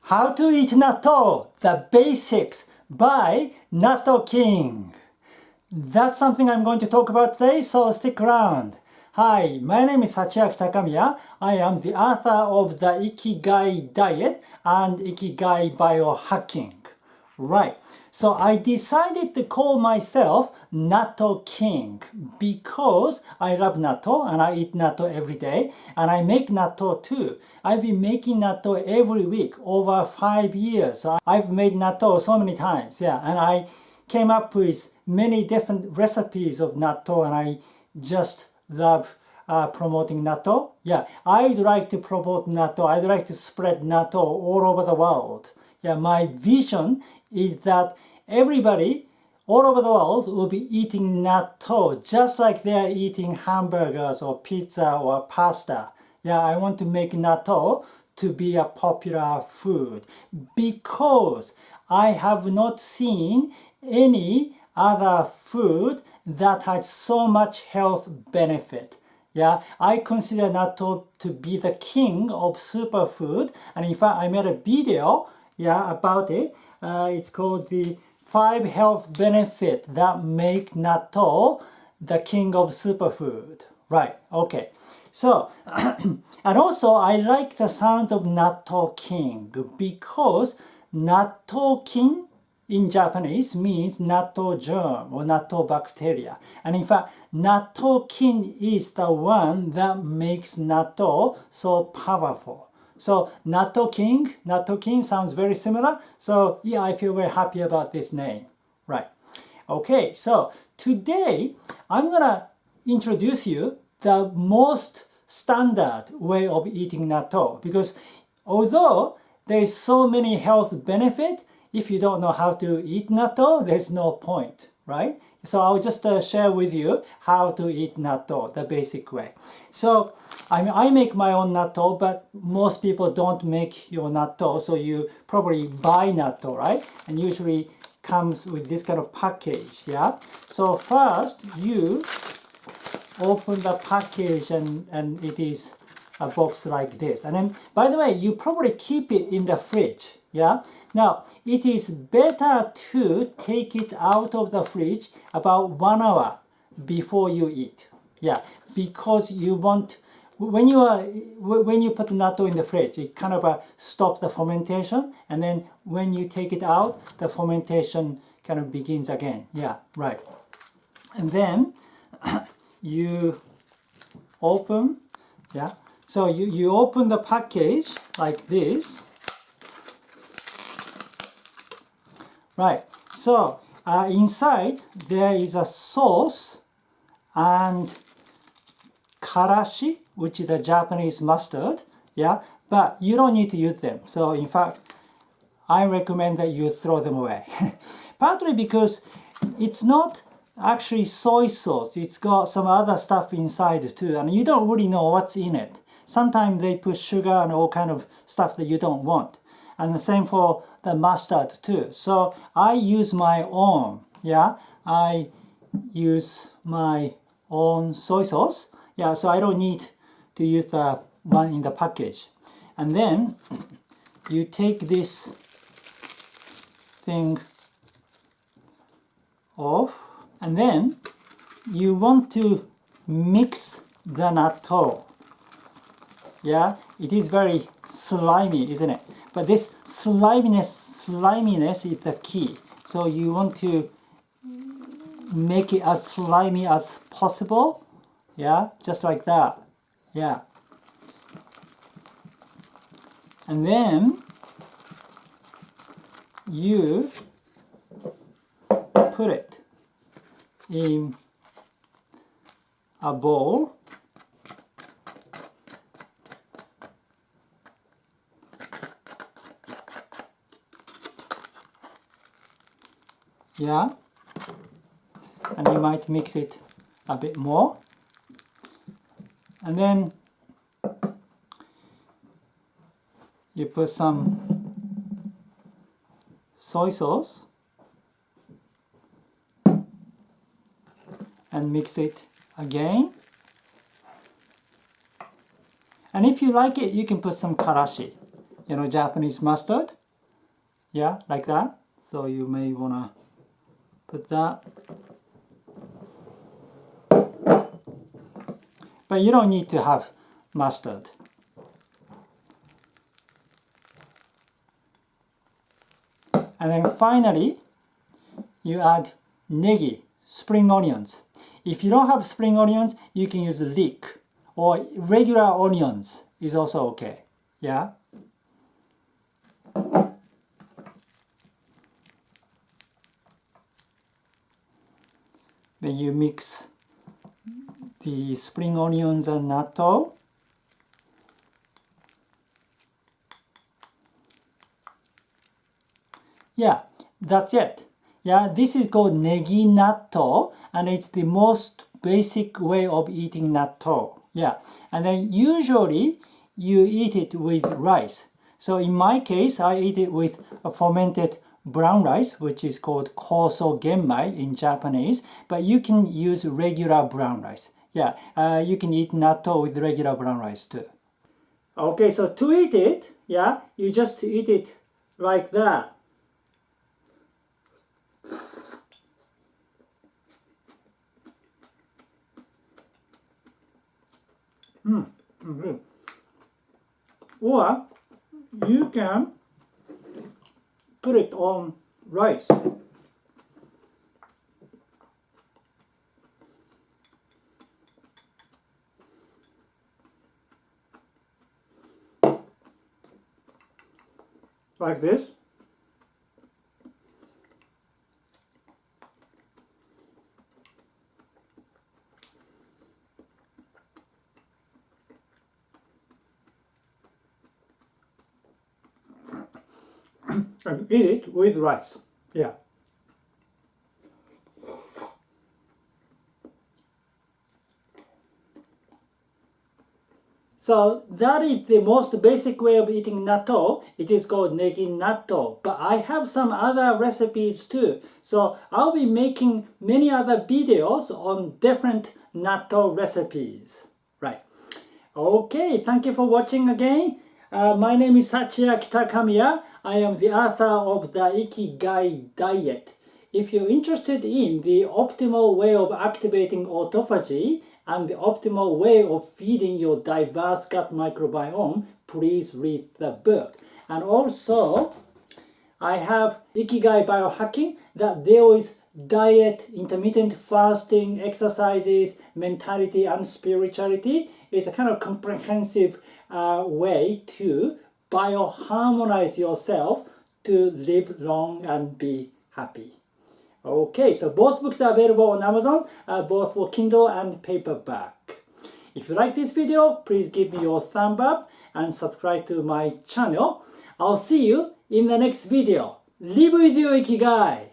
How to eat natto, the basics by Natto King. That's something I'm going to talk about today, so stick around. Hi, my name is Sachiaki Takamiya. I am the author of the Ikigai diet and Ikigai biohacking. Right, so I decided to call myself Natto King because I love natto and I eat natto every day and I make natto too. I've been making natto every week over 5 years. So I've made natto so many times, yeah, and I came up with many different recipes of natto and I just love promoting natto. Yeah, I'd like to promote natto. I'd like to spread natto all over the world. Yeah, my vision is that everybody all over the world will be eating natto just like they're eating hamburgers or pizza or pasta. Yeah, I want to make natto to be a popular food because I have not seen any other food that has so much health benefit. Yeah, I consider natto to be the king of superfood, and in fact I made a video about it. It's called the 5 health benefits that make natto the king of superfood. Right, okay. So, and also I like the sound of Natto King because Natto Kin in Japanese means natto germ or natto bacteria. And in fact, Natto Kin is the one that makes natto so powerful. So Natto King sounds very similar. So yeah, I feel very happy about this name. Right. Okay, so today I'm gonna introduce you the most standard way of eating natto because although there is so many health benefits, if you don't know how to eat natto, there's no point, right? So I'll just share with you how to eat natto, the basic way. So I make my own natto, but most people don't make your natto, so you probably buy natto, right? And usually comes with this kind of package, yeah? So first you open the package and it is a box like this. And then, by the way, you probably keep it in the fridge, yeah? Now, it is better to take it out of the fridge about 1 hour before you eat, yeah? Because you want, when you put natto in the fridge, it kind of stops the fermentation, and then when you take it out, the fermentation kind of begins again, yeah, right. And then you open, yeah? So you open the package like this. Right, so inside there is a sauce and karashi, which is a Japanese mustard, yeah? But you don't need to use them. So in fact, I recommend that you throw them away. Partly because it's not actually soy sauce. It's got some other stuff inside too, and you don't really know what's in it. Sometimes they put sugar and all kind of stuff that you don't want. And the same for the mustard too. So I use my own, yeah? I use my own soy sauce. Yeah, so I don't need to use the one in the package. And then you take this thing off, and then you want to mix the natto. Yeah, it is very slimy, isn't it? But this sliminess is the key. So you want to make it as slimy as possible. Yeah, just like that. Yeah. And then you put it in a bowl. Yeah, and you might mix it a bit more, and then you put some soy sauce and mix it again. And if you like it, you can put some karashi. Japanese mustard. Yeah, like that. So you may wanna put that. But you don't need to have mustard. And then finally, you add negi, spring onions. If you don't have spring onions, you can use leek or regular onions is also okay. Yeah. Then you mix the spring onions and natto. Yeah, that's it. Yeah, this is called negi natto, and it's the most basic way of eating natto. Yeah, and then usually you eat it with rice. So in my case, I eat it with a fermented brown rice, which is called koso genmai in Japanese, but you can use regular brown rice. Yeah, you can eat natto with regular brown rice too. Okay, so to eat it, yeah, you just eat it like that. Or you can put it on rice. Like this. And eat it with rice. Yeah. So that is the most basic way of eating natto. It is called negi natto. But I have some other recipes too. So I'll be making many other videos on different natto recipes. Right. Okay, thank you for watching again. My name is Sachiaki Takamiya. I am the author of the Ikigai diet. If you're interested in the optimal way of activating autophagy and the optimal way of feeding your diverse gut microbiome, please read the book. And also, I have Ikigai biohacking that deals with diet, intermittent fasting, exercises, mentality, and spirituality. It's a kind of comprehensive way to bioharmonize yourself to live long and be happy. Okay, so both books are available on Amazon, both for Kindle and paperback. If you like this video, please give me your thumb up and subscribe to my channel. I'll see you in the next video. Live with your Ikigai!